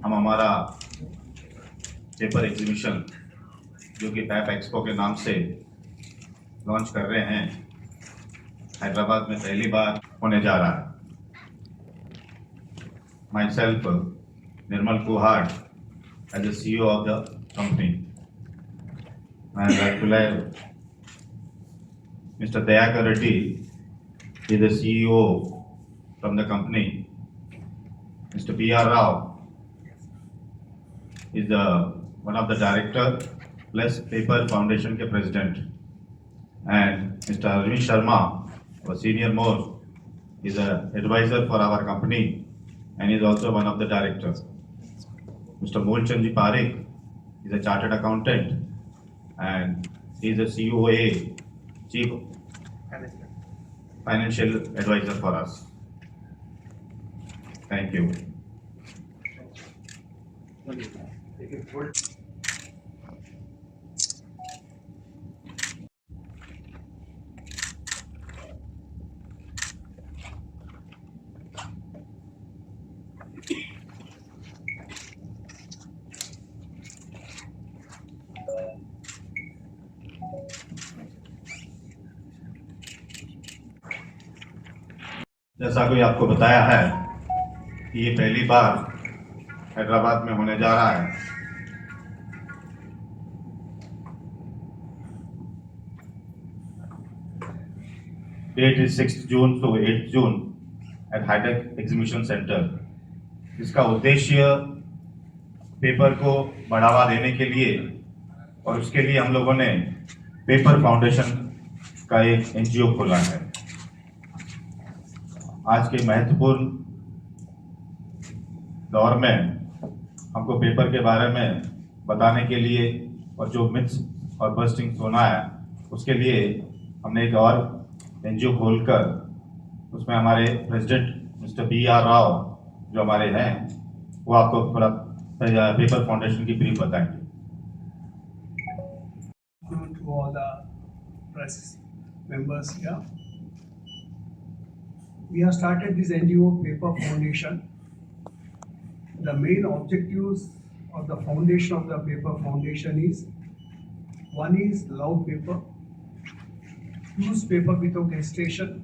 हम हमारा paper exhibition जो कि पैप एक्सपो के नाम से लॉन्च कर रहे हैं, हैदराबाद में पहली बार होने जा रहा है। My self Nirmal Kuhad as the CEO of the company, and Mr. Dayakar Reddy is the CEO from the company. Mr. B.R. Rao is the one of the director plus Paper Foundation के president, and Mr. Arvind Sharma, our senior most, is a advisor for our company and is also one of the directors. Mr. Molchandji Parekh is a chartered accountant and he is a COA, Chief Financial Advisor for us. Thank you. जैसा कोई आपको बताया है कि ये पहली बार हैदराबाद में होने जा रहा है। Date is 6th June to 8th June at Hitex ExbitionCentre। इसका उद्देश्य पेपर को बढ़ावा देने के लिए और उसके लिए हम लोगों ने पेपर फाउंडेशन का एक NGO खोला है। आज के महत्वपूर्ण दौर में हमको पेपर के बारे में बताने के लिए और जो मिथ्स और बस्टिंग होना है उसके लिए हमने एक और NGO खोलकर उसमें हमारे प्रेसिडेंट मिस्टर B.R. राव जो हमारे हैं वो आपको थोड़ा पेपर फाउंडेशन की ब्रीफ बताएंगे। To all the press members here. We have started this NGO Paper Foundation. The main objectives of the foundation of the Paper Foundation is, one is love paper, use paper without hesitation,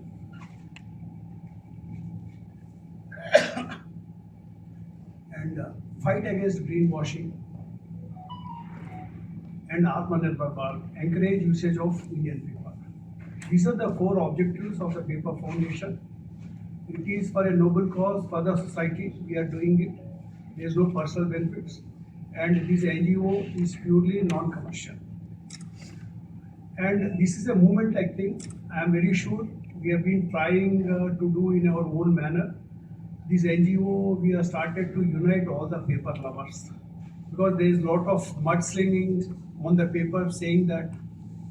and fight against greenwashing, and Atmanirbhar Bharat, encourage usage of Indian paper. These are the four objectives of the Paper Foundation. It is for a noble cause for the society. We are doing it. There is no personal benefits, and this NGO is purely non-commercial. And this is a movement, I think. I am very sure we have been trying to do in our own manner. This NGO, we have started to unite all the paper lovers, because there is a lot of mudslinging on the paper saying that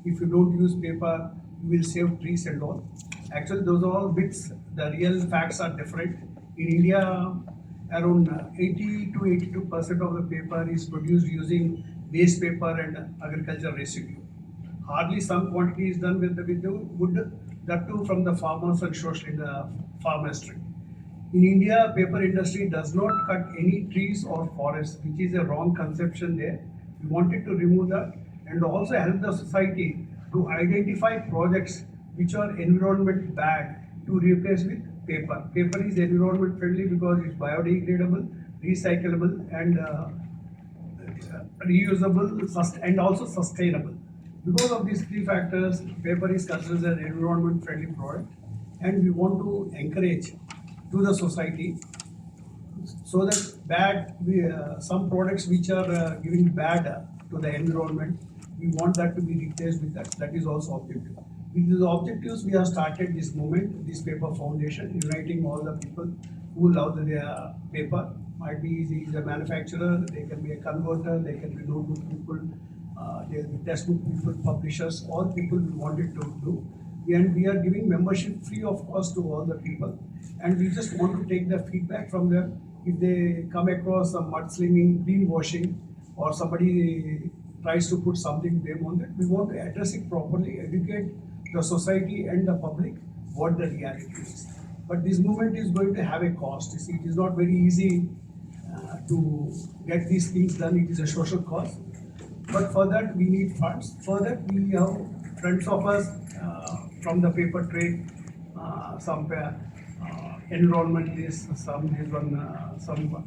if you don't use paper, you will save trees and all. Actually, those are all myths. The real facts are different. In India, around 80 to 82% of the paper is produced using waste paper and agricultural residue. Hardly some quantity is done with the wood, that too from the farmers and socially the forestry. In India, paper industry does not cut any trees or forests, which is a wrong conception there. We wanted to remove that and also help the society to identify projects which are environment bad to replace with paper. Paper is environment friendly because it's biodegradable, recyclable, and reusable and also sustainable. Because of these three factors, paper is considered an environment friendly product, and we want to encourage to the society so that some products which are giving bad to the environment, we want that to be replaced with that. That is also objective. With these objectives, we have started this movement, this paper foundation, uniting all the people who love their paper. Might be he is a manufacturer, they can be a converter, they can be notebook people, they will be textbook people, publishers, all people we wanted to do. And we are giving membership free of cost to all the people. And we just want to take the feedback from them. If they come across some mudslinging, greenwashing, or somebody tries to put something blame on that, we want to address it properly, educate the society and the public what the reality is. But this movement is going to have a cost. You see, it is not very easy to get these things done. It is a social cause. But for that, we need funds. For that, we have friends of us from the paper trade, some enrollment some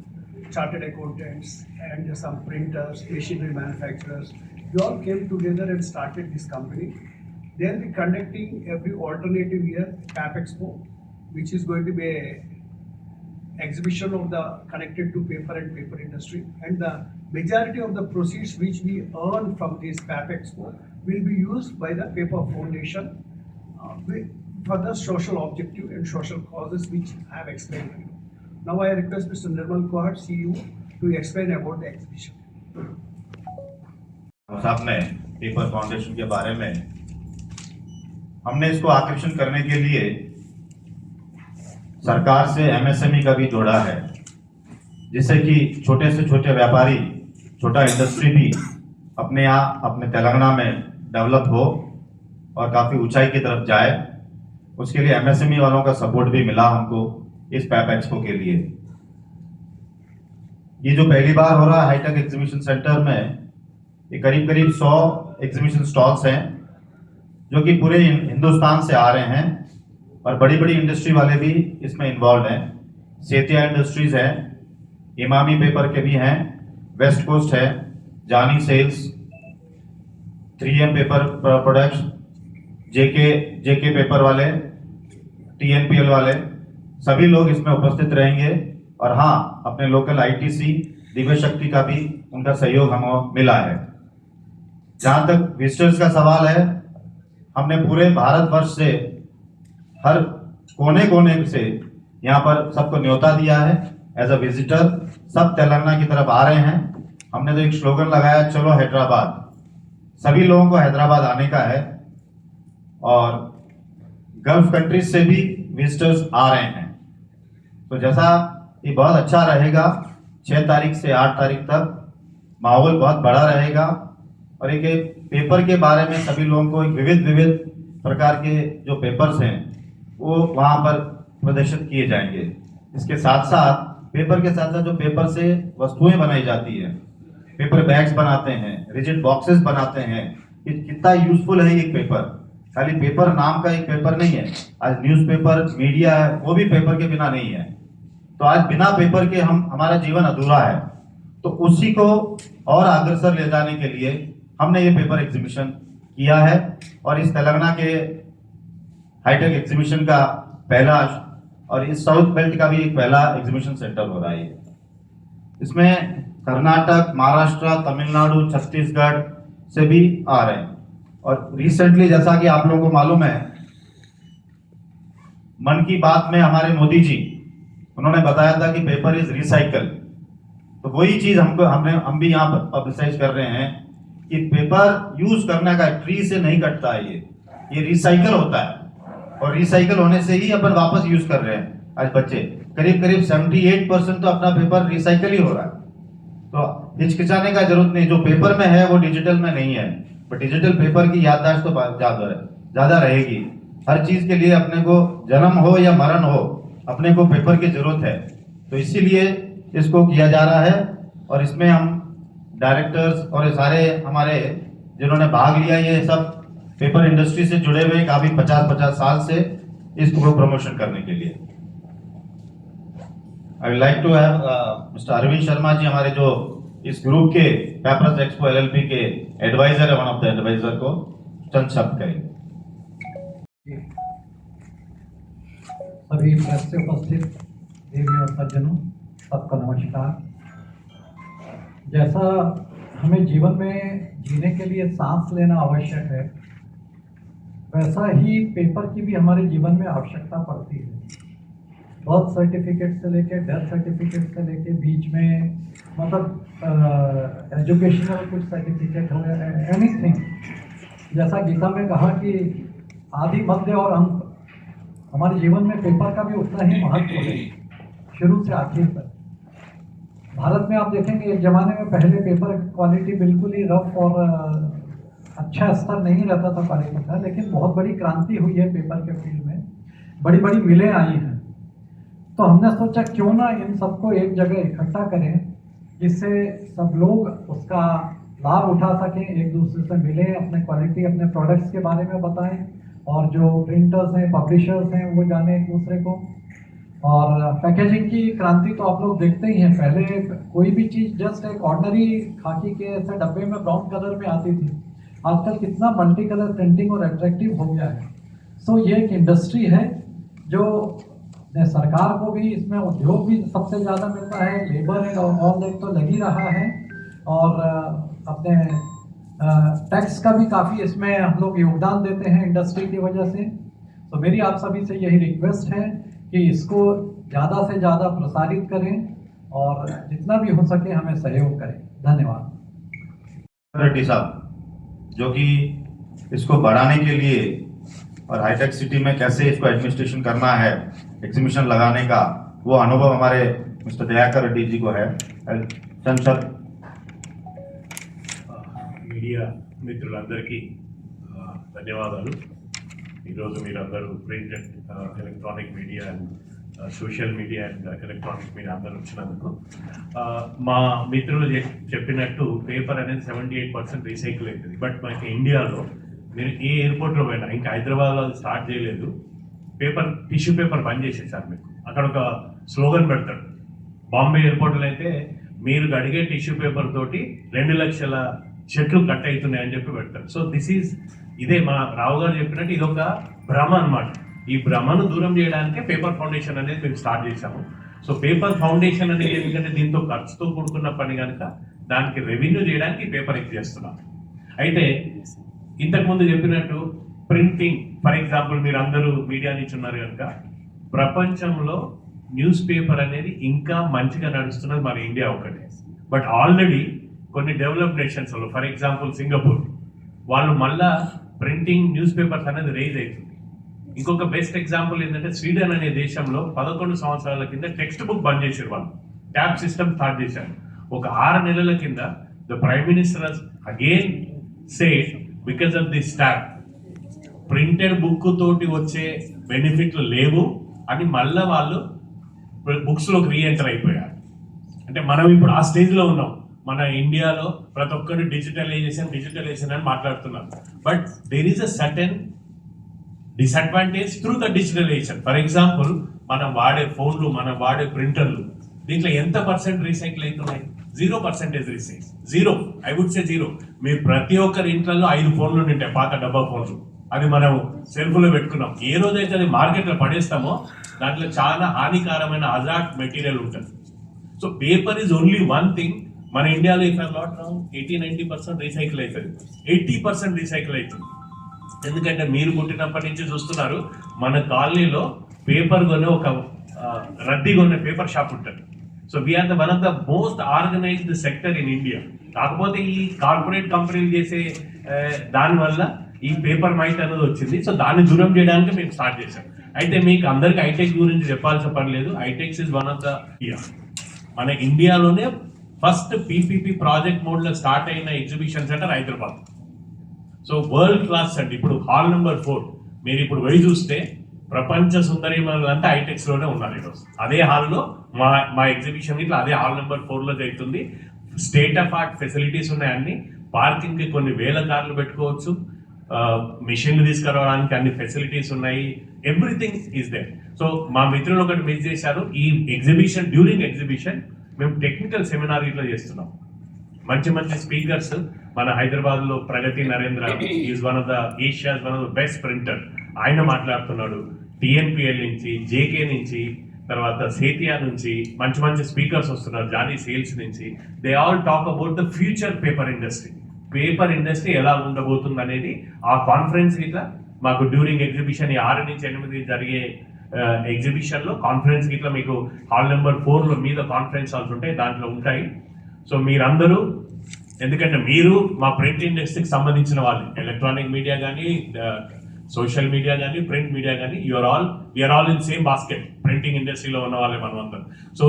chartered accountants, and some printers, machinery manufacturers. We all came together and started this company. They'll be conducting every alternative year PAPEXPO, which is going to be a exhibition of the connected to paper and paper industry, and the majority of the proceeds which we earn from this PAPEXPO will be used by the Paper Foundation for the social objective and social causes which I have explained to you. Now I request Mr. Nirmal Kaur, CEO, to explain about the exhibition. साहब ने paper foundation के बारे में हमने इसको आकर्षण करने के लिए सरकार से एमएसएमई का भी जोड़ा है, जिससे कि छोटे से छोटे व्यापारी, छोटा इंडस्ट्री भी अपने यहाँ अपने तेलंगाना में डेवलप हो और काफ़ी ऊंचाई की तरफ जाए। उसके लिए एमएसएमई वालों का सपोर्ट भी मिला हमको इस पैपेक्सपो के लिए। ये जो पहली बार हो रहा है हाईटेक एग्जीबिशन सेंटर में, ये करीब करीब 100 एग्जीबिशन स्टॉल्स हैं जो कि पूरे हिंदुस्तान से आ रहे हैं, और बड़ी बड़ी इंडस्ट्री वाले भी इसमें इन्वॉल्व हैं। सेतिया इंडस्ट्रीज है, इमामी पेपर के भी हैं, वेस्ट कोस्ट है, जानी सेल्स, 3M पेपर प्रोडक्ट्स, जेके पेपर वाले, TNPL वाले, सभी लोग इसमें उपस्थित रहेंगे। और हाँ, अपने लोकल ITC दिव्य शक्ति का भी उनका सहयोग हमें मिला है। जहाँ तक विजिटर्स का सवाल है, हमने पूरे भारतवर्ष से हर कोने कोने से यहाँ पर सबको न्योता दिया है एज अ विजिटर। सब तेलंगाना की तरफ आ रहे हैं। हमने तो एक स्लोगन लगाया, चलो हैदराबाद। सभी लोगों को हैदराबाद आने का है, और गल्फ कंट्रीज से भी विजिटर्स आ रहे हैं। तो जैसा ये बहुत अच्छा रहेगा, 6 तारीख से 8 तारीख तक माहौल बहुत बड़ा रहेगा, और एक पेपर के बारे में सभी लोगों को एक विविध प्रकार के जो पेपर्स हैं वो वहाँ पर प्रदर्शित किए जाएंगे। इसके साथ साथ पेपर के साथ साथ जो पेपर से वस्तुएं बनाई जाती है, पेपर बैग्स बनाते हैं, रिजिड बॉक्सेस बनाते हैं, कि कितना यूजफुल है ये पेपर। खाली पेपर नाम का एक पेपर नहीं है। आज न्यूज़पेपर, मीडिया है, वो भी पेपर के बिना नहीं है। तो आज बिना पेपर के हमारा जीवन अधूरा है। तो उसी को और अग्रसर ले जाने के लिए हमने ये पेपर एग्जीबिशन किया है, और इस तेलंगाना के हाईटेक एग्जीबिशन का पहला और इस साउथ बेल्ट का भी एक पहला एग्जीबिशन सेंटर हो रहा है। इसमें कर्नाटक, महाराष्ट्र, तमिलनाडु, छत्तीसगढ़ से भी आ रहे हैं। और रिसेंटली, जैसा कि आप लोगों को मालूम है, मन की बात में हमारे मोदी जी उन्होंने बताया था कि पेपर इज रिसाइकल। तो वही चीज हम भी यहाँ पर पब्लिसाइज कर रहे हैं कि पेपर यूज करने का, ट्री से नहीं कटता है, ये रिसाइकल होता है, और रिसाइकल होने से ही अपन वापस यूज कर रहे हैं। आज बच्चे करीब 78% तो अपना पेपर रिसाइकल ही हो रहा है। तो हिचकिचाने का जरूरत नहीं, जो पेपर में है वो डिजिटल में नहीं है, बट डिजिटल पेपर की याददाश्त तो ज्यादा रहेगी। हर चीज के लिए अपने को जन्म हो या मरण हो, अपने को पेपर की जरूरत है। तो इसीलिए इसको किया जा रहा है, और इसमें हम डायरेक्टर्स और सारे हमारे जिन्होंने भाग लिया, ये सब पेपर इंडस्ट्री से जुड़े हुए काफी 50 साल से इसको प्रमोशन करने के लिए। I would like to have mister Arvind Sharma ji, हमारे जो इस ग्रुप के पेपर्स एक्सपो LLP के एडवाइजर है, वन ऑफ द एडवाइजर, को चंद शब्द करेंगे। सभी प्रेस से उपस्थित देवी और सज्जनों, सबका नमस्कार। जैसा हमें जीवन में जीने के लिए सांस लेना आवश्यक है, वैसा ही पेपर की भी हमारे जीवन में आवश्यकता पड़ती है। बर्थ सर्टिफिकेट से लेके डेथ सर्टिफिकेट से लेके बीच में मतलब एजुकेशनल कुछ सर्टिफिकेट हो या एनीथिंग, जैसा गीता में कहा कि आदि, मध्य और अंत, हमारे जीवन में पेपर का भी उतना ही महत्व है, शुरू से आखिर तक। भारत में आप देखेंगे एक ज़माने में पहले पेपर क्वालिटी बिल्कुल ही रफ और अच्छा स्तर नहीं रहता था क्वालिटी का, लेकिन बहुत बड़ी क्रांति हुई है पेपर के फील्ड में, बड़ी बड़ी मिलें आई हैं। तो हमने सोचा क्यों ना इन सबको एक जगह इकट्ठा करें जिससे सब लोग उसका लाभ उठा सकें, एक दूसरे से मिलें, अपने क्वालिटी, अपने प्रोडक्ट्स के बारे में बताएं, और जो प्रिंटर्स हैं, पब्लिशर्स हैं, वो जाने एक दूसरे को। और पैकेजिंग की क्रांति तो आप लोग देखते ही हैं, पहले कोई भी चीज़ जस्ट एक ऑर्डनरी खाकी के ऐसे डब्बे में ब्राउन कलर में आती थी, आजकल कितना मल्टी कलर प्रिंटिंग और अट्रैक्टिव हो गया है। सो ये एक इंडस्ट्री है जो सरकार को भी इसमें उद्योग भी सबसे ज़्यादा मिलता है, लेबर एंड ऑल दैट तो लग ही रहा है, और अपने टैक्स का भी काफ़ी इसमें हम लोग योगदान देते हैं इंडस्ट्री की वजह से। तो मेरी आप सभी से यही रिक्वेस्ट है कि इसको ज़्यादा से ज़्यादा प्रसारित करें और जितना भी हो सके हमें सहयोग करें। धन्यवाद। रेड्डी साहब, जो कि इसको बढ़ाने के लिए और हाईटेक सिटी में कैसे इसको एडमिनिस्ट्रेशन करना है, एग्जीबिशन लगाने का, वो अनुभव हमारे मिस्टर दयाकर रेड्डी जी को है। सर, మీడియా మిత్రులందరికీ ధన్యవాదాలు. ఈరోజు మీరందరూ print and electronic media and social media and electronic media అందరూ వచ్చినందుకు, మా మిత్రులు చెప్పినట్టు పేపర్ అనేది 78% రీసైకిల్ అవుతుంది. బట్ మనకి ఇండియాలో మీరు ఏ ఎయిర్పోర్ట్లో పోయినా, ఇంకా హైదరాబాద్లో అది స్టార్ట్ చేయలేదు, టిష్యూ పేపర్ బంద్ చేసేసారు. మీకు అక్కడ ఒక స్లోగన్ పెడతాడు. బాంబే ఎయిర్పోర్ట్లో అయితే మీరు అడిగే టిష్యూ పేపర్ తోటి 2 లక్షల చెట్లు కట్ అవుతున్నాయని చెప్పి పెడతారు. సో ఇదే మా రావు గారు చెప్పినట్టు ఇది ఒక భ్రమ అనమాట. ఈ భ్రమను దూరం చేయడానికే పేపర్ ఫౌండేషన్ అనేది మేము స్టార్ట్ చేశాము. సో పేపర్ ఫౌండేషన్ అనేది ఎందుకంటే దీంతో ఖర్చుతో కూడుకున్న పని కనుక దానికి రెవెన్యూ చేయడానికి పేపర్ ఎక్కి చేస్తున్నాం. అయితే ఇంతకుముందు చెప్పినట్టు ప్రింటింగ్, ఫర్ ఎగ్జాంపుల్ మీరు అందరూ మీడియా నుంచి ఉన్నారు కనుక, ప్రపంచంలో న్యూస్ పేపర్ అనేది ఇంకా మంచిగా నడుస్తున్నది మన ఇండియా ఒకటే. బట్ ఆల్రెడీ కొన్ని డెవలప్ నేషన్స్లో, ఫర్ ఎగ్జాంపుల్ సింగపూర్, వాళ్ళు మళ్ళా ప్రింటింగ్ న్యూస్ పేపర్స్ అనేది రేజ్ అవుతుంది. ఇంకొక బెస్ట్ ఎగ్జాంపుల్ ఏంటంటే స్వీడన్ అనే దేశంలో 11 సంవత్సరాల కింద టెక్స్ట్ బుక్ బంద్ చేశారు. వాళ్ళు ట్యాబ్ సిస్టమ్ స్టార్ట్ చేశారు. ఒక 6 నెలల కింద the prime minister again said because of this tab printed book తోటి వచ్చే బెనిఫిట్లు లేవు అని మళ్ళీ వాళ్ళు బుక్స్లోకి రీఎంటర్ అయిపోయారు. అంటే మనం ఇప్పుడు ఆ స్టేజ్లో ఉన్నాం. మన ఇండియాలో ప్రతి ఒక్కరు డిజిటలైజేషన్ అని మాట్లాడుతున్నారు. But there is a certain disadvantage through the digitalisation. For example, మనం వాడే ఫోన్లు, మనం వాడే ప్రింటర్లు, దీంట్లో ఎంత % రీసైకిల్ అవుతున్నాయి? 0% రీసైకిల్. 0, I would say 0. మీరు ప్రతి ఒక్కరి ఇంట్లో 5 ఫోన్లు ఉంటాయి, పాత డబ్బా ఫోన్లు. అది మనం సెల్ఫ్లో పెట్టుకున్నాం. ఏ రోజైతే అది మార్కెట్లో పడేస్తామో దాంట్లో చాలా హానికరమైన హజార్డ్ మెటీరియల్ ఉంటుంది. So paper is only one thing. మన ఇండియాలో if I not wrong 80-90% recycle అవుతుంది. 80% రీసైకిల్ అవుతుంది. ఎందుకంటే మీరు పుట్టినప్పటి నుంచి చూస్తున్నారు, మన కాలనీలో పేపర్ కొనే ఒక రద్దీ కొనే పేపర్ షాప్ ఉంటుంది. So we are one of the most organised sector in India. కాకపోతే ఈ కార్పొరేట్ కంపెనీలు చేసే దానివల్ల ఈ పేపర్ మైట్ అనేది వచ్చింది. సో దాన్ని దూరం చేయడానికి మేము స్టార్ట్ చేసాం. అయితే మీకు అందరికి హైటెక్ గురించి చెప్పాల్సిన పని లేదు. HITEX is one of the మన ఇండియాలోనే ఫస్ట్ పీపీపీ ప్రాజెక్ట్ మోడ్లో స్టార్ట్ అయిన exhibition centre Hyderabad. So world class అండి. ఇప్పుడు హాల్ నెంబర్ 4 మీరు ఇప్పుడు పోయి చూస్తే ప్రపంచ సుందరీమణులంతా హైటెక్స్లోనే ఉన్నారు ఈరోజు. అదే హాల్లో మా ఎగ్జిబిషన్ ఇట్లా అదే హాల్ నెంబర్ 4లో జరుగుతుంది. స్టేట్ ఆఫ్ ఆర్ట్ ఫెసిలిటీస్ ఉన్నాయి. అన్ని పార్కింగ్కి కొన్ని వేల కార్లు పెట్టుకోవచ్చు, మిషన్లు తీసుకురావడానికి అన్ని ఫెసిలిటీస్ ఉన్నాయి. Everything is there. సో మా మిత్రులు ఒకటి మిస్ చేశారు. ఈ ఎగ్జిబిషన్, డ్యూరింగ్ ఎగ్జిబిషన్ మేము టెక్నికల్ సెమినార్ ఇట్లా చేస్తున్నాం. మంచి మంచి స్పీకర్స్ మన హైదరాబాద్లో Pragati Narendra is one of the Asia's one of the best printer, ఆయన మాట్లాడుతున్నాడు. టిఎన్పిఎల్ నుంచి, జేకే నుంచి, తర్వాత సేతియా నుంచి మంచి మంచి స్పీకర్స్ వస్తున్నారు, జానీ సేల్స్ నుంచి. They all talk about the future paper industry. Paper industry ఎలా ఉండబోతుంది అనేది ఆ కాన్ఫరెన్స్ ఇట్లా మాకు డ్యూరింగ్ ఎగ్జిబిషన్ 6 నుంచి 8 జరిగే ఎగ్జిబిషన్లో కాన్ఫరెన్స్ ఇట్లా మీకు హాల్ నెంబర్ 4లో మీద కాన్ఫరెన్స్ హాల్స్ ఉంటాయి, దాంట్లో ఉంటాయి. సో మీరందరూ, ఎందుకంటే మీరు మా ప్రింట్ ఇండస్ట్రీకి సంబంధించిన వాళ్ళు, ఎలక్ట్రానిక్ మీడియా కానీ, సోషల్ మీడియా కానీ, ప్రింట్ మీడియా కానీ, we are all in same basket. Printing ఇండస్ట్రీలో ఉన్న వాళ్ళే మనం అందరం. సో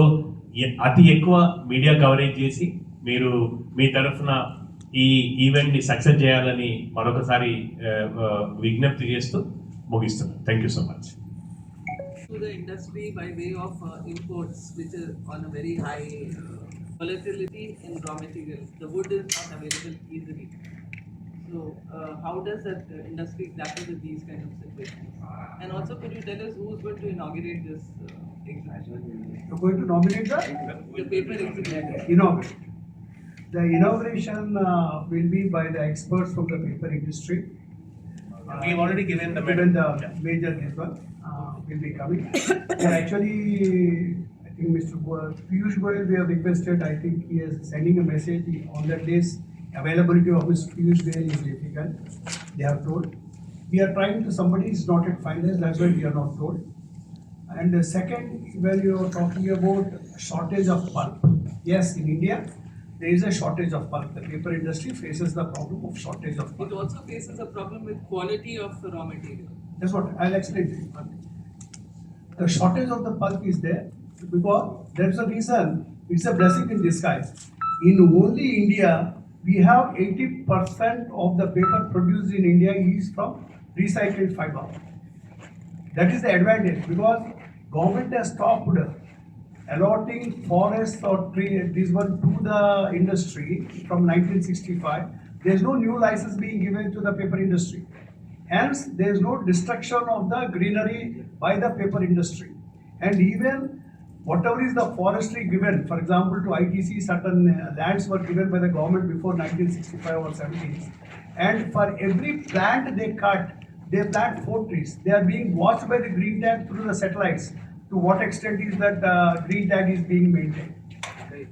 అతి ఎక్కువ మీడియా కవరేజ్ చేసి మీరు మీ తరఫున ఈ ఈవెంట్ని సక్సెస్ చేయాలని మరొకసారి విజ్ఞప్తి చేస్తూ ముగిస్తున్నాను. Thank you so much. To the industry by way of imports, which is on a very high volatility in raw materials. The wood is not available easily. So, how does that industry grapple with these kind of situations? And also, could you tell us who's going to inaugurate this exhibition? You're going to nominate the The paper exhibition. inaugurate. The inauguration will be by the experts from the paper industry. We have already given the Given medal. the major this one will be coming. And actually, I think Mr. Piyush Goyal, we have requested, I think he is sending a message on that days. Availability of Mr. Piyush Goyal is difficult, they have told. We are trying to, somebody is not at finance, that's why we are not told. And the second, when you are talking about shortage of pulp, yes, in India, there is a shortage of pulp. The paper industry faces the problem of shortage of It pulp. also faces a problem with quality of raw material. That's what I'll explain to you. The shortage of the pulp is there because there's a reason, it's a blessing in disguise. In only India, we have 80% of the paper produced in India is from recycled fiber. That is the advantage because government has stopped allotting forests or tree, this one to the industry from 1965. There is no new license being given to the paper industry. Hence, there is no destruction of the greenery by the paper industry. And even whatever is the forestry given, for example, to ITC, certain lands were given by the government before 1965 or 70s. And for every plant they cut, they plant 4 trees. They are being watched by the green tag through the satellites. To what extent is that green tag is being maintained?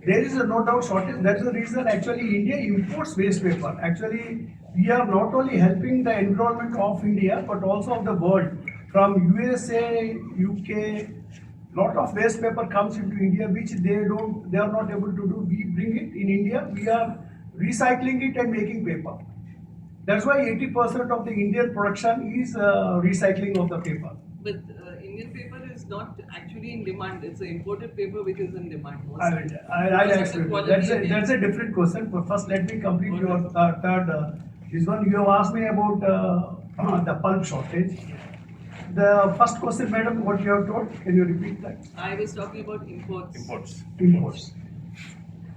There is a no doubt shortage. That's the reason actually India imports waste paper. Actually, we are not only helping the environment of India, but also of the world. From USA, UK, lot of waste paper comes into India, which they are not able to do. We bring it in India. We are recycling it and making paper. That's why 80% of the Indian production is recycling of the paper. But Indian paper is not actually in demand. It's an imported paper which is in demand. I'll Because of explain. the quality That's a different question. But first, let me complete your third. This one you have asked me about the pulp shortage. The first question, madam, what you have told, can you repeat that? I was talking about imports. Imports.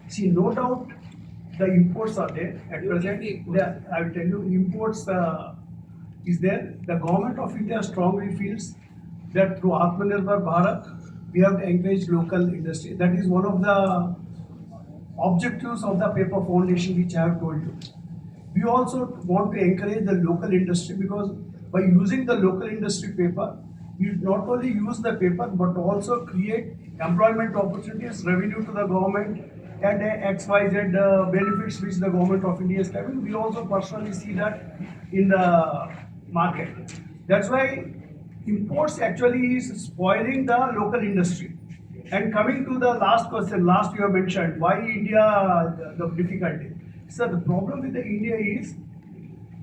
See, no doubt the imports are there at You present. give the imports. I will tell you, imports is there. The government of India strongly feels that through Atmanirbhar Bharat, we have to encourage local industry. That is one of the objectives of the paper foundation, which I have told you. We also want to encourage the local industry because by using the local industry paper, we not only use the paper but also create employment opportunities, revenue to the government, and XYZ benefits which the government of India is having. We also personally see that in the market. That's why imports actually is spoiling the local industry. And coming to the last question, last you have mentioned, why India, the difficulty. So the problem with the India is,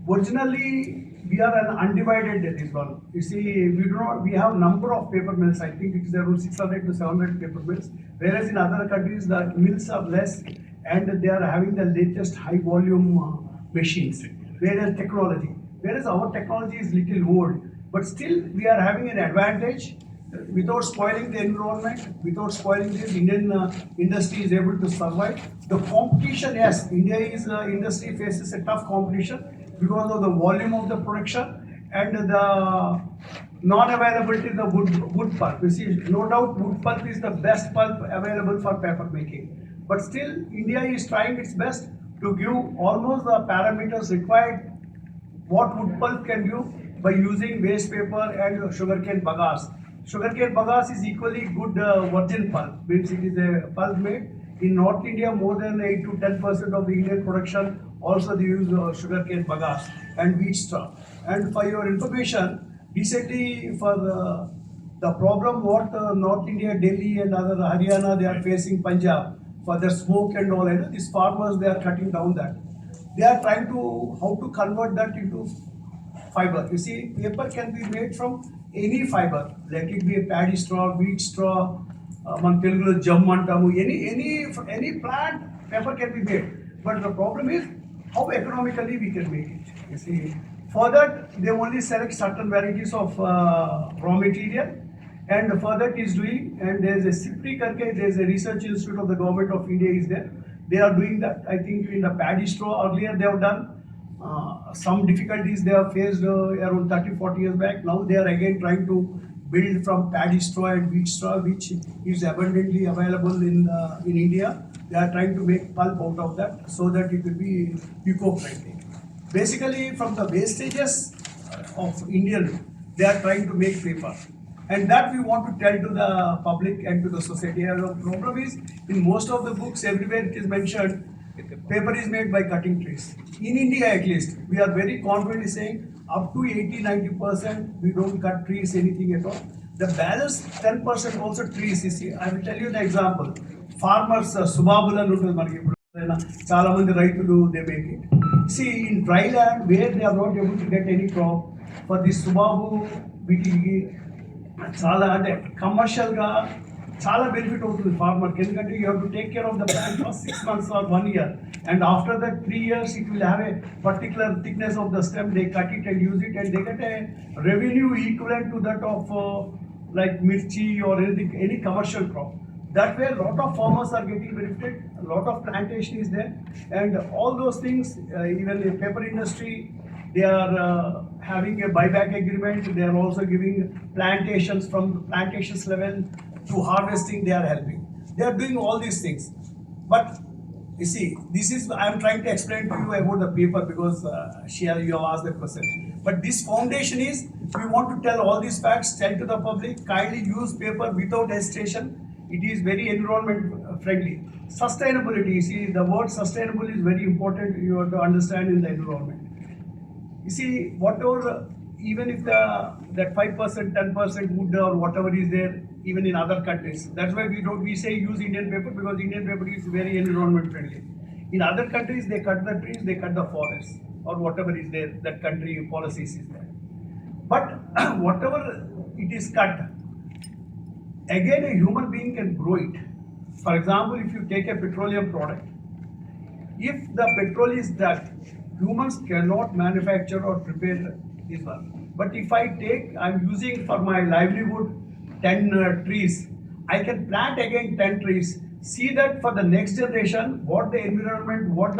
originally we are an undivided this one. You see, we have number of paper mills. I think it is around 600 to 700 paper mills. Whereas in other countries the mills are less and they are having the latest high volume machines. Whereas our technology is little old. But still we are having an advantage without spoiling the environment, without spoiling this. Indian industry is able to survive. The competition, yes, industry faces a tough competition because of the volume of the production and the non-availability of the wood pulp. You see, no doubt wood pulp is the best pulp available for paper making. But still, India is trying its best to give almost the parameters required what wood pulp can do by using waste paper and sugarcane bagasse. Sugarcane bagasse is equally good virgin pulp, means it is a pulp made. In North India, more than 8 to 10% of the Indian production also they use sugarcane bagasse and wheat straw. And for your information, recently for the problem what North India, Delhi and other Haryana they are facing, Punjab, for the smoke and all, and these farmers they are cutting down that. They are trying to how to convert that into fiber. You see, paper can be made from any fiber, let it be a paddy straw, wheat straw, jam antamu, any plant, paper can be made. But the problem is how economically we can make it. You see, for that they only select certain varieties of raw material And further it is doing, and there's a CIPRI karke, there's a research institute of the government of India is there. They are doing that. I think in the paddy straw earlier they have done. Some difficulties they have faced around 30-40 years back. Now they are again trying to build from paddy straw and wheat straw, which is abundantly available in India. They are trying to make pulp out of that so that it will be eco-friendly. Basically, from the wastages of Indian, they are trying to make paper. And that we want to tell to the public and to the society. And the problem is, in most of the books, everywhere it is mentioned, paper is made by cutting trees. In India at least, we are very confidently saying up to 80-90% we don't cut trees, anything at all. The balance 10% also trees is here. I will tell you the example. Farmers, Subabula Nutal Chala mandi raitulu, they make it. See, in dry land where they are not able to get any crop, for this Subabu, వీటికి చాలా అంటే కమర్షియల్గా చాలా benefit అవుతుంది ఫార్మర్కి, ఎందుకంటే you have to take care of the plant for 6 months or 1 year, and after that 3 years it will have a particular thickness of the stem. They cut it and use it, and they get a revenue equivalent to that of like mirchi or anything, any commercial crop. That way a lot of farmers are getting benefited, a lot of plantation is there, and all those things, even the paper industry, they are having a buyback agreement. They are also giving plantations from plantations level to harvesting. They are helping. They are doing all these things. But you see, this is I am trying to explain to you about the paper because you have asked the question. But this foundation is we want to tell all these facts, tell to the public. Kindly use paper without hesitation. It is very environment friendly. Sustainability. See, the word sustainable is very important. You have to understand in the environment. You see, whatever, even if that 5%, 10% wood or whatever is there, even in other countries, that's why we say use Indian paper because Indian paper is very environment friendly. In other countries, they cut the trees, they cut the forests or whatever is there, that country policies is there. But whatever it is cut, again a human being can grow it. For example, if you take a petroleum product, if the petrol is that, humans cannot manufacture or prepare this one. But if I'm using for my livelihood 10 trees, I can plant again 10 trees. See that for the next generation, what the environment, what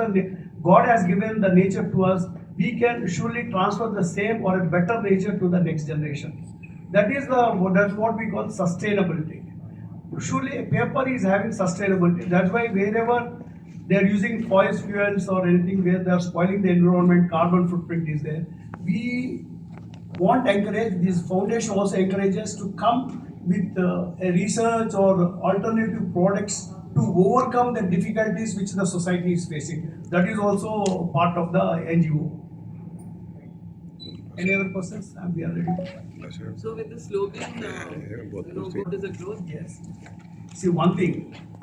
God has given the nature to us, we can surely transfer the same or a better nature to the next generation. That's what we call sustainability. Surely paper is having sustainability. That's why wherever they are using fossil fuels or anything where they are spoiling the environment, carbon footprint is there. We want to encourage, this foundation also encourages to come with a research or alternative products to overcome the difficulties which the society is facing. That is also part of the NGO. Any other questions? We are ready. So with the slogan, what is the growth? Yes. See, one thing,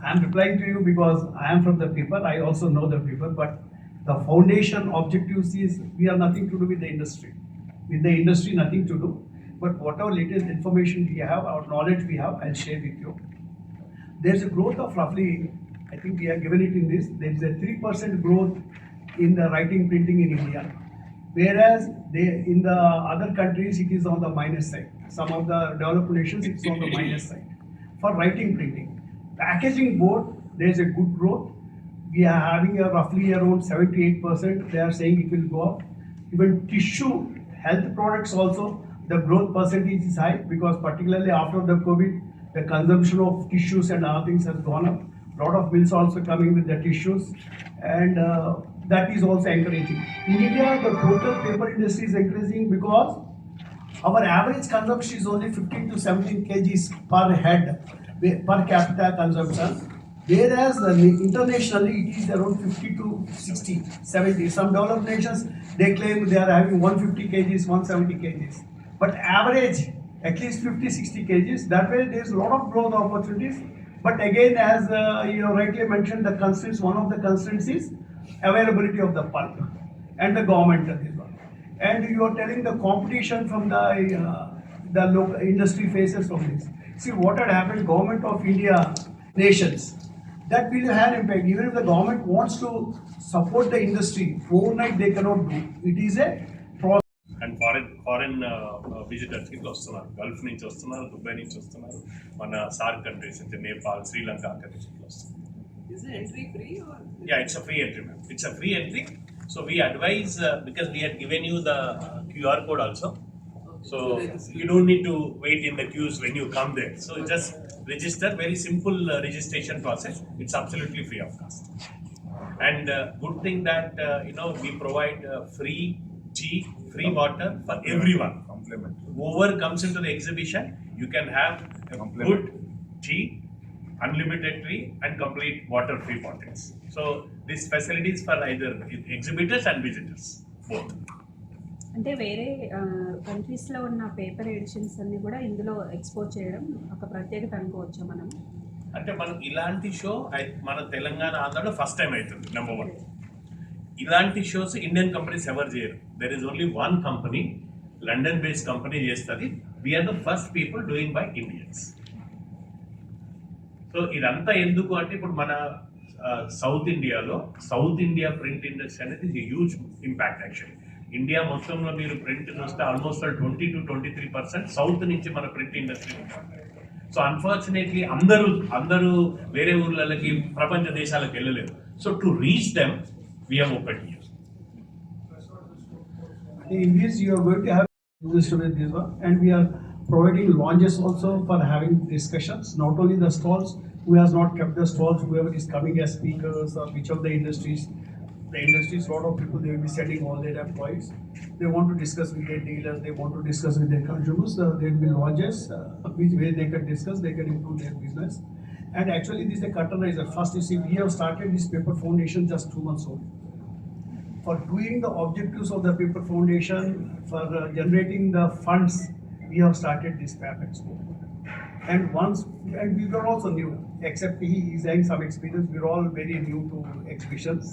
I am replying to you because I am from the people, I also know the people, but the foundation objectives is we have nothing to do with the industry. With the industry, nothing to do. But whatever latest information we have, our knowledge we have, I'll share with you. There's a growth of roughly, I think we have given it in this, there is a 3% growth in the writing printing in India. Whereas in the other countries, it is on the minus side. Some of the developed nations, it's on the minus side. For writing printing, packaging board, there is a good growth. We are having a roughly around 78%. They are saying it will go up. Even tissue, health products also, the growth percentage is high because particularly after the COVID, the consumption of tissues and other things has gone up. A lot of mills also coming with the tissues, and that is also encouraging. In India, the total paper industry is increasing because our average consumption is only 15 to 17 kgs per head, per capita consumption, whereas internationally it is around 50 to 60, 70. Some developed nations, they claim they are having 150 kgs, 170 kgs. But average, at least 50, 60 kgs. That way there is a lot of growth opportunities. But again, as you rightly mentioned, the constraints, one of the constraints is availability of the pulp and the government is one. And you are telling the competition from the local industry faces from this. See what had happened, government of India, nations, that will have impact. Even if the government wants to support the industry, overnight they cannot do. It is a process. And foreign విజిటర్స్కి ఇట్లా వస్తున్నారు, Gulf నుంచి వస్తున్నారు, Dubai నుంచి వస్తున్నారు, మన SAARC countries నుంచి నేపాల్, శ్రీలంక అక్కడి నుంచి ఇట్లా వస్తున్నారు. Is the entry free or? Yeah, it's a free entry, ma'am. It's a free entry. So we advise because we had given you the QR code also. So you don't need to wait in the queues when you come there. So just register, very simple registration process. It's absolutely free of cost. And good thing that we provide free tea, free water for everyone. Whoever comes into the exhibition, you can have a good tea, unlimited tea, and complete water-free bottles. So these facilities for either exhibitors and visitors, both. అంటే వేరే కంట్రీస్లో ఉన్న paper editions అన్ని కూడా ఇందులో export చేయడం ఒక ప్రత్యేకత అనుకోవచ్చా మనం? అంటే మనం ఇలాంటి షో మన తెలంగాణ ఆంధ్రలో ఫస్ట్ టైం అవుతుంది. నెంబర్ 1, ఇలాంటి షోస్ ఇండియన్ కంపెనీస్ ఎవరు చేయరు. There is only one company, London based company చేస్తుంది. We are the first people doing by Indians. So ఇదంతా ఎందుకు అంటే ఇప్పుడు మన సౌత్ ఇండియా ప్రింట్ ఇండస్ట్రీ అనేది హ్యూజ్ ఇంపాక్ట్. యాక్చువల్లీ ఇండియా మొత్తంలో మీరు ప్రింట్ చూస్తే ఆల్మోస్ట్ 20 to 23% సౌత్ నుంచి మన ప్రింట్ ఇండస్ట్రీ ఉంటుంది. సో అన్ఫార్చునేట్లీ అందరూ వేరే ఊర్లకి ప్రపంచ దేశాలకు వెళ్ళలేరు. So to reach them we have open here. In this, you are going to have this with this one, and we are providing lounges also for having discussions. Not only the stalls, who has not kept the stalls, whoever is coming as speakers or which of the industries, lot of people, they will be sending all their employees. They want to discuss with their dealers, they want to discuss with their consumers. There will be lounges which way they can discuss, they can improve their business. And actually, this is a curtainizer. First, you see, we have started this paper foundation just 2 months old. For doing the objectives of the paper foundation, for generating the funds, we have started this PAPEXPO. And we were also new, except he is having some experience. We are all very new to exhibitions.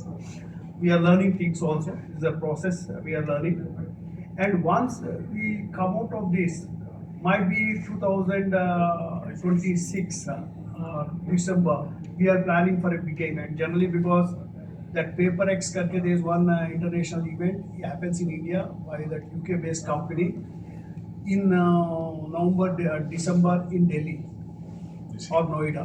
We are learning things also. It's a process we are learning. And once we come out of this, might be 2026 December, we are planning for a big event. Generally, because that PAPEX karke, there is one international event. It happens in India by that UK-based company in December in Delhi or Noida.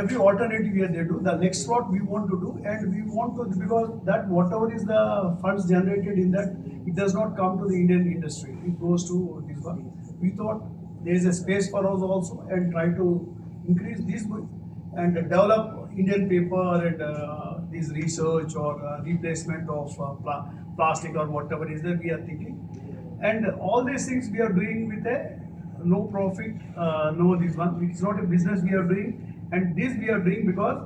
Every alternative year they do. The next slot we want to do, and we want to, because that whatever is the funds generated in that, it does not come to the Indian industry. It goes to this one. We thought there is a space for us also, and try to increase this and develop Indian paper and this research or replacement of plastic or whatever is there we are thinking. And all these things we are doing with a no profit, no this one. It's not a business we are doing, and this we are doing because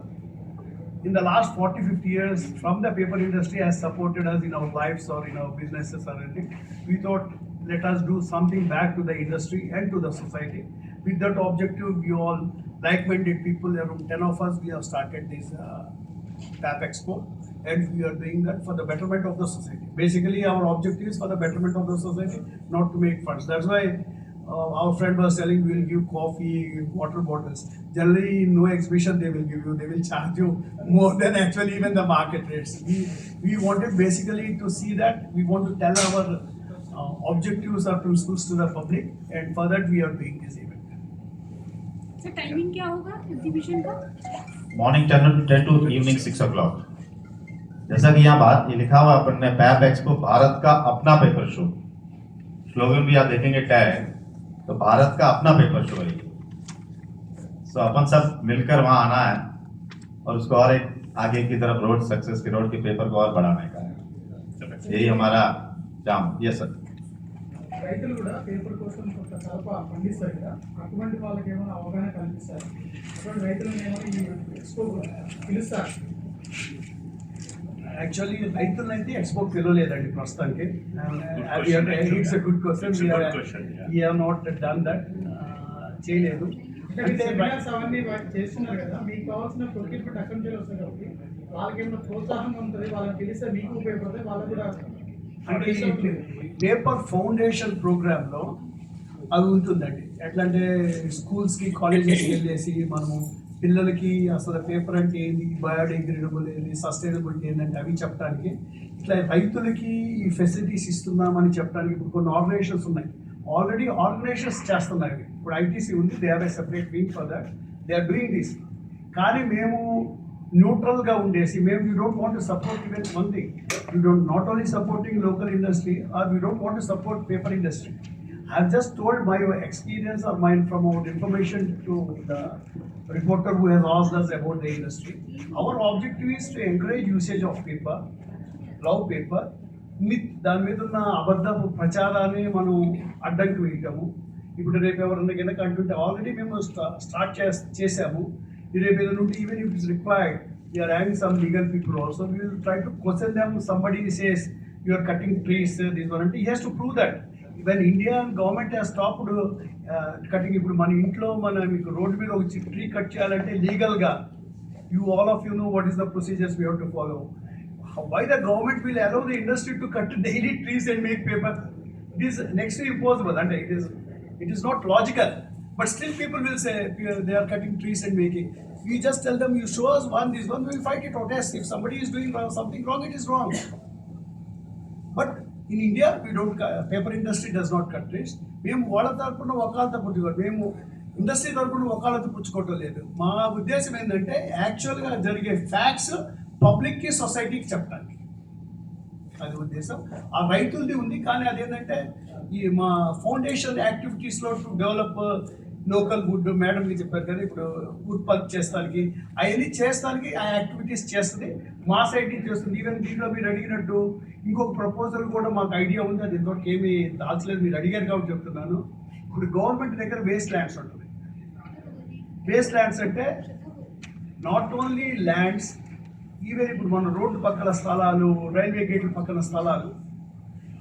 in the last 40-50 years, from the paper industry has supported us in our lives or in our businesses or anything. We thought, let us do something back to the industry and to the society. With that objective, we all like-minded people, around 10 of us, we have started this PAPEXPO, and we are doing that for the betterment of the society. Basically, our objective is for the betterment of the society, not to make funds. That's why our friend was telling we will give coffee, water bottles. Generally, in no exhibition they will give you. They will charge you more than actually even the market rates. We wanted basically to see that. We want to tell our objectives or principles to the public, and for that we are doing this event. So timing क्या होगा exhibition का? Morning 10 to evening 6 o'clock. जैसा कि यहाँ बात ये लिखा हुआ अपन ने PAPEXPO भारत का अपना पेपर शो. स्लोगन भी आप देखेंगे टैग, तो भारत का अपना पेपर शो है. सो अपन सब मिलकर वहाँ आना है और उसको और एक आगे की तरफ रोड, सक्सेस की रोड के पेपर को और बढ़ाने का है. यही हमारा काम. Yes sir. రైతులు కూడా పేపర్ కోసం కొంత కలప పండిస్తారు కదా, అటువంటి వాళ్ళకి ఏమైనా అవగాహన కల్పిస్తారు? అటువంటి రైతులను ఏమైనా ఈ ఎక్స్పో పిలుస్తారు? Actually, రైతులను అయితే ఎక్స్పో పిలవలేదండి ప్రస్తుతానికి. It's a good question. We have not done that. చేయలేదు. అంటే సెమినార్స్ అవన్నీ చేస్తున్నారు కదా, మీకు కావాల్సిన ప్రొక్యూర్మెంట్ అక్కడి నుంచి వస్తుంది కాబట్టి వాళ్ళకి ఏమైనా ప్రోత్సాహం ఉంటుంది, వాళ్ళకి తెలిస్తే మీకు ఉపయోగపడుతుంది, వాళ్ళు కూడా అంటే పేపర్ ఫౌండేషన్ ప్రోగ్రాంలో అవి ఉంటుందండి. ఎట్లా అంటే స్కూల్స్కి, కాలేజెస్కి వెళ్ళేసి మనము పిల్లలకి అసలు పేపర్ అంటే ఏంది, బయోడిగ్రేడబుల్ ఏంది, సస్టైనబిలిటీ ఏంటంటే అవి చెప్పడానికి, ఇట్లా రైతులకి ఈ ఫెసిలిటీస్ ఇస్తున్నామని చెప్పడానికి ఇప్పుడు కొన్ని ఆర్గనైజేషన్స్ ఉన్నాయి. ఆల్రెడీ ఆర్గనైజేషన్స్ చేస్తున్నాయి. ఇప్పుడు ఐటీసీ ఉంది, they have a separate wing for that, they are doing this. కానీ మేము న్యూట్రల్గా ఉండేసి మేము we don't want to support even one thing, we don't not only supporting local industry or we don't want to support paper industry. I have just told my experience or my from our information to the reporter who has asked us about the industry. Our objective is to encourage usage of paper, love paper. దాని మీద ఉన్న అబద్ధపు ప్రచారాన్ని మనం అడ్డంకి వేయటము. ఇప్పుడు రేపు ఎవరన్నా కనుక అంటుంటే ఆల్రెడీ మేము స్టార్ట్ చేసాము. రేపు ఏదైనా నుండి even it is required, we are having some legal people also, we will try to question them. Somebody says you are cutting trees this one అంటే he has to prove that. When Indian government has stopped cutting. ఇప్పుడు మన ఇంట్లో మీకు road మీద ఒక tree cut చేయాలంటే లీగల్గా all of you know what is the procedures we have to follow. Why the government will allow the industry to cut daily trees and make paper? It is next to impossible, and it is not logical. But still people will say they are cutting trees and making. We just tell them, you show us this one, we will fight it out. Yes, if somebody is doing something wrong, it is wrong. But in India, we don't. Paper industry does not cut trees. మేము వాళ్ళ తరపున వకాలత పుచ్చుకోవాలి, మేము industry తరపున వకాలత పుచ్చుకోవటం లేదు. మా ఉద్దేశం ఏంటంటే యాక్చువల్గా జరిగే ఫ్యాక్ట్స్ పబ్లిక్కి, సొసైటీకి చెప్పడానికి, అది ఉద్దేశం. ఆ రైతులది ఉంది, కానీ అదేంటంటే ఈ మా ఫౌండేషన్ యాక్టివిటీస్లో టు డెవలప్ లోకల్ వుడ్, మేడంకి చెప్పారు కదా, ఇప్పుడు వుడ్ పల్ప్ చేస్తానికి అవన్నీ చేస్తానికి ఆ యాక్టివిటీస్ చేస్తుంది, మా సైడ్ నుంచి చేస్తుంది. ఈవెన్ దీంట్లో మీరు అడిగినట్టు ఇంకొక ప్రపోజల్ కూడా మాకు ఐడియా ఉంది, అది ఇంతవరకు ఏమీ దాల్చలేదు. మీరు అడిగారు కాబట్టి చెప్తున్నాను. ఇప్పుడు గవర్నమెంట్ దగ్గర వేస్ట్ ల్యాండ్స్ ఉంటుంది. వేస్ట్ ల్యాండ్స్ అంటే నాట్ ఓన్లీ ల్యాండ్స్, ఈవెన్ ఇప్పుడు మన రోడ్డు పక్కన స్థలాలు, రైల్వే గేట్ల పక్కన స్థలాలు,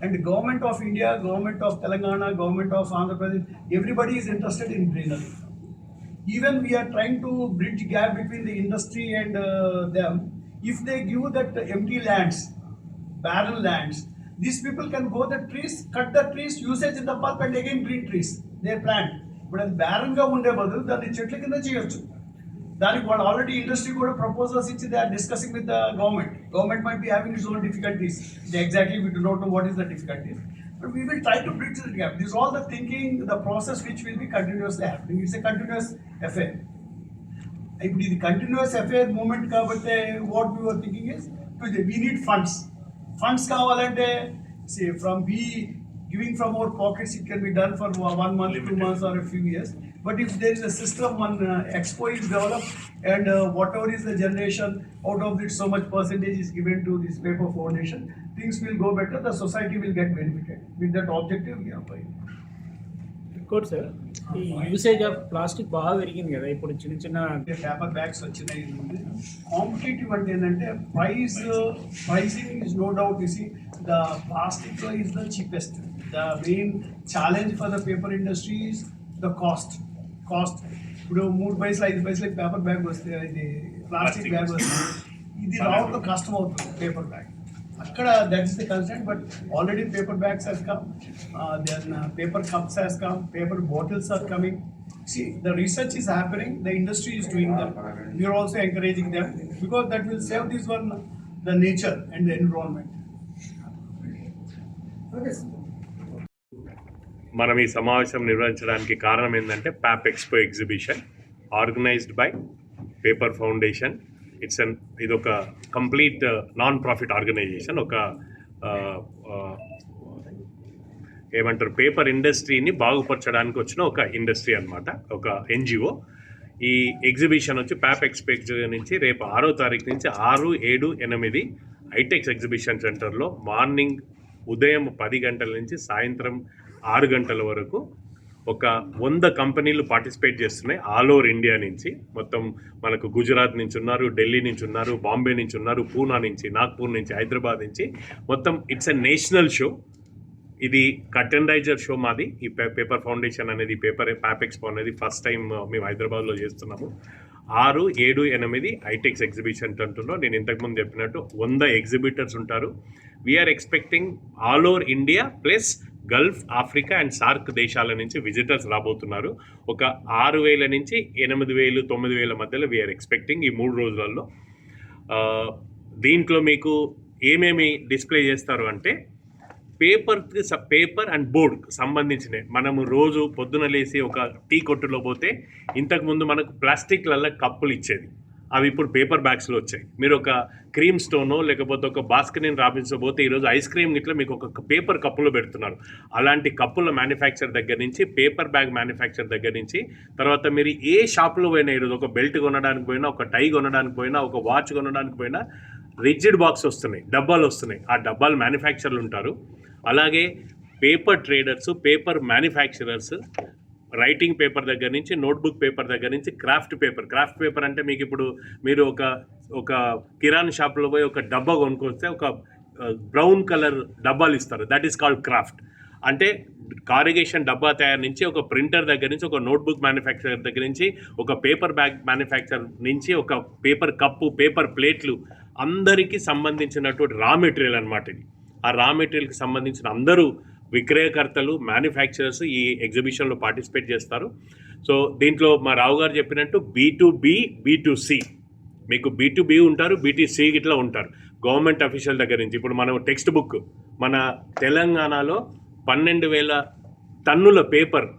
and the government of India, government of Telangana, government of Andhra Pradesh, everybody is interested in greenery. Even we are trying to bridge gap between the industry and them. If they give that empty lands, barren lands, these people can go the trees, cut the trees, usage in the pulp, and again green trees they plant. But అది barren గా ఉండే బదులు దాన్ని చెట్ల కింద చేయొచ్చు. దానికి వాళ్ళు ఆల్రెడీ ఇండస్ట్రీ కూడా ప్రపోజల్స్ ఇచ్చి they are discussing with the government. Government might be having its own difficulties. Exactly we do not know what is the difficulties, but we will try to bridge the gap. This all the thinking, the process which will be continuously happening. It's a continuous affair. ఇప్పుడు ఇది continuous affair moment కాబట్టి what we were thinking is we need funds కావాలంటే from giving from our pockets, it can be done for 1 month, 2 months or a few years. But if there is a system, one expo is developed, and whatever is the generation out of it, so much percentage is given to this paper foundation, things will go better, the society will get benefited. With that objective, we are going. ఇంకోటి sir, ఈ usage of plastic బాగా పెరిగింది కదా ఇప్పుడు, చిన్న చిన్న paper bags వచ్చినాయి. Competitive అంటే ఏంటంటే pricing is no doubt. You see the plastic is the cheapest. The main challenge for the paper industry is the cost. ఇప్పుడు 3 పైసలు 5 పైసలకి పేపర్ బ్యాగ్ వస్తే, ఇది ప్లాస్టిక్ బ్యాగ్ వస్తే, ఇది రావడం కష్టం అవుతుంది పేపర్ బ్యాగ్. అక్కడ that is the concern. But already paper bags has come, then paper cups has come, paper bottles are coming. See, the research is happening, the industry is doing them, we are also encouraging them, because that will save this one, the nature and the environment. మనం ఈ సమావేశం నిర్వహించడానికి కారణం ఏంటంటే PAPEXPO exhibition organised by paper foundation. ఇది ఒక complete non profit organisation. ఒక ఏమంటారు, పేపర్ ఇండస్ట్రీని బాగుపరచడానికి వచ్చిన ఒక ఇండస్ట్రీ అన్నమాట, ఒక NGO. ఈ ఎగ్జిబిషన్ వచ్చి PAPEXPO ఎగ్జిబిషన్ నుంచి రేపు 6వ తారీఖు నుంచి 6, 7, 8 హైటెక్స్ ఎగ్జిబిషన్ సెంటర్లో మార్నింగ్ ఉదయం 10 గంటల నుంచి సాయంత్రం 6 గంటల వరకు ఒక 100 కంపెనీలు పార్టిసిపేట్ చేస్తున్నాయి ఆల్ ఓవర్ ఇండియా నుంచి. మొత్తం మనకు గుజరాత్ నుంచి ఉన్నారు, ఢిల్లీ నుంచి ఉన్నారు, బాంబే నుంచి ఉన్నారు, పూనా నుంచి, నాగ్పూర్ నుంచి, హైదరాబాద్ నుంచి. మొత్తం ఇట్స్ ఎ నేషనల్ షో. ఇది కర్టెనైజర్ షో మాది. ఈ పేపర్ ఫౌండేషన్ అనేది, PAPEXPO అనేది ఫస్ట్ టైం మేము హైదరాబాద్లో చేస్తున్నాము. 6, 7, 8 హైటెక్స్ ఎగ్జిబిషన్ సెంటర్లో నేను ఇంతకుముందు చెప్పినట్టు 100 ఎగ్జిబిటర్స్ ఉంటారు. We are expecting all over India plus Gulf, Africa and SAARC దేశాల నుంచి విజిటర్స్ రాబోతున్నారు. ఒక 6,000 నుంచి 8,000, 9,000 మధ్యలో వీఆర్ ఎక్స్పెక్టింగ్ ఈ 3 రోజులలో. దీంట్లో మీకు ఏమేమి డిస్ప్లే చేస్తారు అంటే పేపర్ అండ్ బోర్డ్కి సంబంధించినవి. మనము రోజు పొద్దున లేసి ఒక టీ కొట్టులో పోతే ఇంతకుముందు మనకు ప్లాస్టిక్లలో కప్పులు ఇచ్చేది, అవి ఇప్పుడు పేపర్ బ్యాగ్స్లో వచ్చాయి. మీరు ఒక క్రీమ్ స్టోనో లేకపోతే ఒక బాస్కనిన్ రాబిన్స్లో పోతే ఈరోజు ఐస్ క్రీమ్ ఇట్లా మీకు ఒక పేపర్ కప్పులో పెడుతున్నారు. అలాంటి కప్పుల మ్యానుఫ్యాక్చర్ దగ్గర నుంచి, పేపర్ బ్యాగ్ మ్యానుఫ్యాక్చర్ దగ్గర నుంచి, తర్వాత మీరు ఏ షాప్లో పోయినా ఈరోజు ఒక బెల్ట్ కొనడానికి పోయినా, ఒక టై కొనడానికి పోయినా, ఒక వాచ్ కొనడానికి పోయినా రిజిడ్ బాక్స్ వస్తున్నాయి, డబ్బాలు వస్తున్నాయి. ఆ డబ్బాలు మ్యానుఫ్యాక్చర్లు ఉంటారు. అలాగే paper traders, paper manufacturers, writing paper దగ్గర నుంచి, నోట్బుక్ పేపర్ దగ్గర నుంచి క్రాఫ్ట్ పేపర్ అంటే మీకు ఇప్పుడు మీరు ఒక కిరాణా షాప్లో పోయి ఒక డబ్బా కొనుక్కొస్తే ఒక బ్రౌన్ కలర్ డబ్బాలు ఇస్తారు, దట్ ఈస్ కాల్డ్ క్రాఫ్ట్. అంటే కారిగేషన్ డబ్బా తయారు నుంచి, ఒక ప్రింటర్ దగ్గర నుంచి, ఒక నోట్బుక్ మ్యానుఫ్యాక్చరర్ దగ్గర నుంచి, ఒక పేపర్ బ్యాగ్ మ్యానుఫ్యాక్చర్ నుంచి, ఒక పేపర్ కప్పు, పేపర్ ప్లేట్లు, అందరికీ సంబంధించినటువంటి రా మెటీరియల్ అనమాట ఇది. ఆ రా మెటీరియల్కి సంబంధించిన అందరూ విక్రయకర్తలు, మ్యానుఫ్యాక్చరర్స్ ఈ ఎగ్జిబిషన్లో పార్టిసిపేట్ చేస్తారు. సో దీంట్లో మా రావు గారు చెప్పినట్టు B2B, B2C, మీకు B2B ఉంటారు, B2C ఇట్లా ఉంటారు. గవర్నమెంట్ అఫీషియల్ దగ్గర నుంచి ఇప్పుడు మనం టెక్స్ట్ బుక్, మన తెలంగాణలో 12,000 టన్నుల పేపర్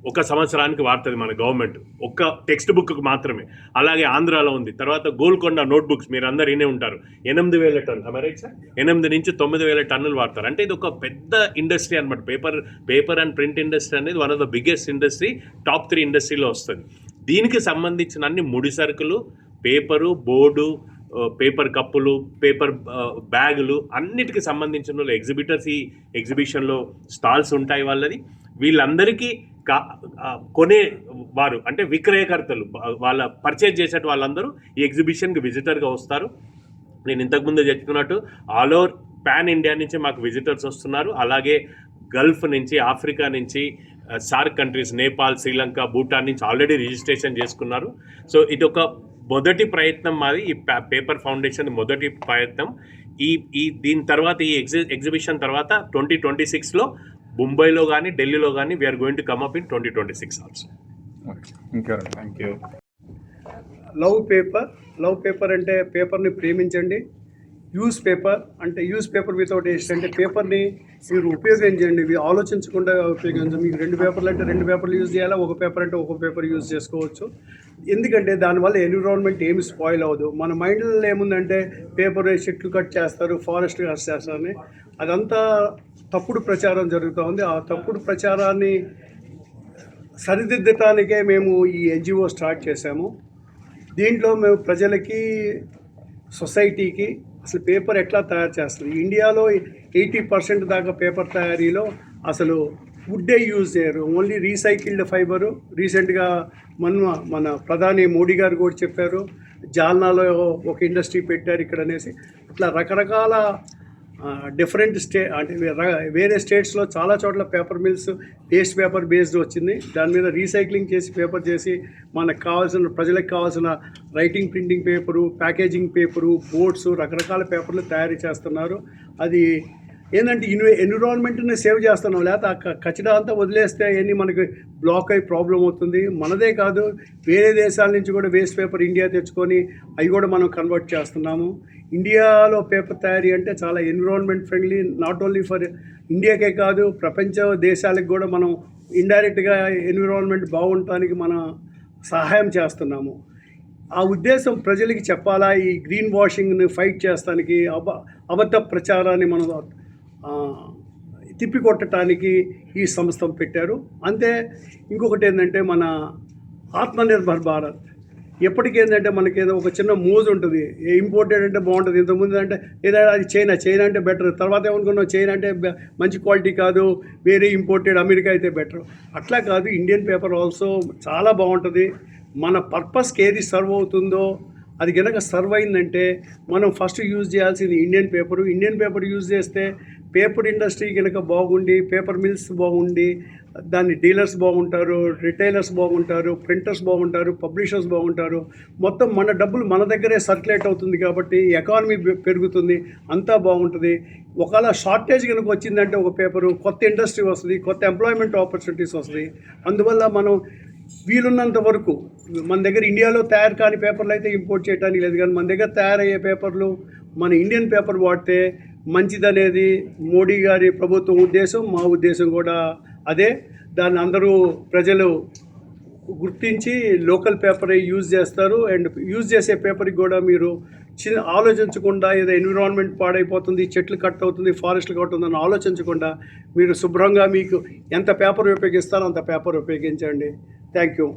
ఒక సంవత్సరానికి వాడుతుంది మన గవర్నమెంట్, ఒక్క టెక్స్ట్ బుక్కి మాత్రమే. అలాగే ఆంధ్రాలో ఉంది. తర్వాత గోల్కొండ నోట్బుక్స్ మీరు అందరు వినే ఉంటారు, 8,000 టన్నులు, రైట్ సార్, 8 నుంచి 9,000 టన్నులు వాడతారు. అంటే ఇది ఒక పెద్ద ఇండస్ట్రీ అనమాట. పేపర్ అండ్ ప్రింట్ ఇండస్ట్రీ అనేది one of the biggest industry, top 3 ఇండస్ట్రీలో వస్తుంది. దీనికి సంబంధించిన అన్ని ముడి సరుకులు, పేపరు, బోర్డు, పేపర్ కప్పులు, పేపర్ బ్యాగులు, అన్నిటికీ సంబంధించిన ఎగ్జిబిటర్స్ ఈ ఎగ్జిబిషన్లో స్టాల్స్ ఉంటాయి వాళ్ళది. వీళ్ళందరికీ కొనేవారు అంటే విక్రయకర్తలు, వాళ్ళ పర్చేజ్ చేసే వాళ్ళందరూ ఈ ఎగ్జిబిషన్కి విజిటర్గా వస్తారు. నేను ఇంతకుముందు చెప్తున్నట్టు ఆల్ ఓవర్ పాన్ ఇండియా నుంచి మాకు విజిటర్స్ వస్తున్నారు. అలాగే గల్ఫ్ నుంచి, ఆఫ్రికా నుంచి, సార్క్ కంట్రీస్, నేపాల్, శ్రీలంక, భూటాన్ నుంచి ఆల్రెడీ రిజిస్ట్రేషన్ చేసుకున్నారు. సో ఇది ఒక మొదటి ప్రయత్నం మాది, ఈ పేపర్ ఫౌండేషన్ మొదటి ప్రయత్నం. దీని తర్వాత ఈ ఎగ్జిబిషన్ తర్వాత 2026లో ముంబైలో కానీ, ఢిల్లీలో కానీ we are going to come up in 2026 also. ఇంకా థ్యాంక్ యూ. లవ్ పేపర్ అంటే పేపర్ని ప్రేమించండి. యూజ్ పేపర్ వితౌట్ వేస్ట్ అంటే పేపర్ని మీరు ఉపయోగించండి, ఆలోచించకుండా ఉపయోగించండి. మీకు 2 పేపర్లు అంటే 2 పేపర్లు యూజ్ చేయాలా, ఒక పేపర్ అంటే ఒక పేపర్ యూజ్ చేసుకోవచ్చు. ఎందుకంటే దానివల్ల ఎన్విరాన్మెంట్ ఏమి స్పాయిల్ అవ్వదు. మన మైండ్లో ఏముందంటే పేపర్ చెట్లు కట్ చేస్తారు, ఫారెస్ట్ కట్ చేస్తారని, అదంతా తప్పుడు ప్రచారం జరుగుతూ ఉంది. ఆ తప్పుడు ప్రచారాన్ని సరిదిద్దటానికే మేము ఈ NGO స్టార్ట్ చేశాము. దీంట్లో మేము ప్రజలకి, సొసైటీకి అసలు పేపర్ ఎట్లా తయారు చేస్తుంది. ఇండియాలో 80% దాకా పేపర్ తయారీలో అసలు వుడ్డే యూజ్ చేయరు, ఓన్లీ రీసైకిల్డ్ ఫైబరు. రీసెంట్గా మన ప్రధాని మోడీ గారు కూడా చెప్పారు, జాల్నాలో ఒక ఇండస్ట్రీ పెట్టారు ఇక్కడ అనేసి. అట్లా రకరకాల డిఫరెంట్ అంటే వేరే స్టేట్స్లో చాలా చోట్ల paper mills waste paper based వచ్చింది. దాని మీద రీసైక్లింగ్ చేసి పేపర్ చేసి మనకు కావాల్సిన, ప్రజలకు కావాల్సిన writing, printing paper, packaging paper, boards, రకరకాల పేపర్లు తయారు చేస్తున్నారు. అది ఏంటంటే ఎన్విరాన్మెంట్ని సేవ్ చేస్తున్నాం. లేకపోతే కచరా అంతా వదిలేస్తే అవన్నీ మనకి బ్లాక్ అయ్యి ప్రాబ్లం అవుతుంది. మనదే కాదు, వేరే దేశాల నుంచి కూడా వేస్ట్ పేపర్ ఇండియా తెచ్చుకొని అవి కూడా మనం కన్వర్ట్ చేస్తున్నాము. ఇండియాలో పేపర్ తయారీ అంటే చాలా environment friendly, not only for ఇండియాకే కాదు, ప్రపంచ దేశాలకు కూడా మనం ఇండైరెక్ట్గా ఎన్విరాన్మెంట్ బాగుండటానికి మనం సహాయం చేస్తున్నాము. ఆ ఉద్దేశం ప్రజలకి చెప్పాలా, ఈ గ్రీన్ వాషింగ్ని ఫైట్ చేస్తానికి, అబద్ధ ప్రచారాన్ని మనం తిప్పికొట్టడానికి ఈ సంస్థ పెట్టారు. అంతే. ఇంకొకటి ఏంటంటే మన ఆత్మనిర్భర్ భారత్. ఎప్పటికేంటంటే మనకేదో ఒక చిన్న మోజు ఉంటుంది, ఇంపోర్టెడ్ అంటే బాగుంటుంది. ఇంతకుముందు అంటే ఏదైనా అది చైనా అంటే బెటర్, తర్వాత ఏమనుకున్నాం చైనా అంటే మంచి క్వాలిటీ కాదు, వేరే ఇంపోర్టెడ్ అమెరికా అయితే బెటర్. అట్లా కాదు, ఇండియన్ పేపర్ ఆల్సో చాలా బాగుంటుంది. మన పర్పస్కి ఏది సర్వ్ అవుతుందో అది కనుక సర్వ్ అయిందంటే మనం ఫస్ట్ యూజ్ చేయాల్సింది ఇండియన్ పేపర్ యూజ్ చేస్తే పేపర్ ఇండస్ట్రీ కనుక బాగుండి, పేపర్ మిల్స్ బాగుండి, దాని డీలర్స్ బాగుంటారు, రిటైలర్స్ బాగుంటారు, ప్రింటర్స్ బాగుంటారు, పబ్లిషర్స్ బాగుంటారు. మొత్తం మన డబ్బులు మన దగ్గరే సర్క్యులేట్ అవుతుంది కాబట్టి ఎకానమీ పెరుగుతుంది, అంతా బాగుంటుంది. ఒకవేళ షార్టేజ్ కనుక వచ్చిందంటే ఒక పేపరు, కొత్త ఇండస్ట్రీ వస్తుంది, కొత్త ఎంప్లాయ్మెంట్ ఆపర్చునిటీస్ వస్తుంది. అందువల్ల మనం వీలున్నంత వరకు మన దగ్గర ఇండియాలో తయారు కాని పేపర్లు అయితే ఇంపోర్ట్ చేయడానికి లేదు, కానీ మన దగ్గర తయారయ్యే పేపర్లు మన ఇండియన్ పేపర్ వాడితే మంచిదనేది మోడీ గారి ప్రభుత్వం ఉద్దేశం, మా ఉద్దేశం కూడా అదే. దాన్ని అందరూ ప్రజలు గుర్తించి లోకల్ పేపర్ యూజ్ చేస్తారు. అండ్ యూజ్ చేసే పేపర్కి కూడా మీరు ఆలోచించకుండా ఏదో ఎన్విరాన్మెంట్ పాడైపోతుంది, చెట్లు కట్ అవుతుంది, ఫారెస్ట్లు కట్ అవుతుంది అని ఆలోచించకుండా మీరు శుభ్రంగా మీకు ఎంత పేపర్ ఉపయోగిస్తారో అంత పేపర్ ఉపయోగించండి. Thank you.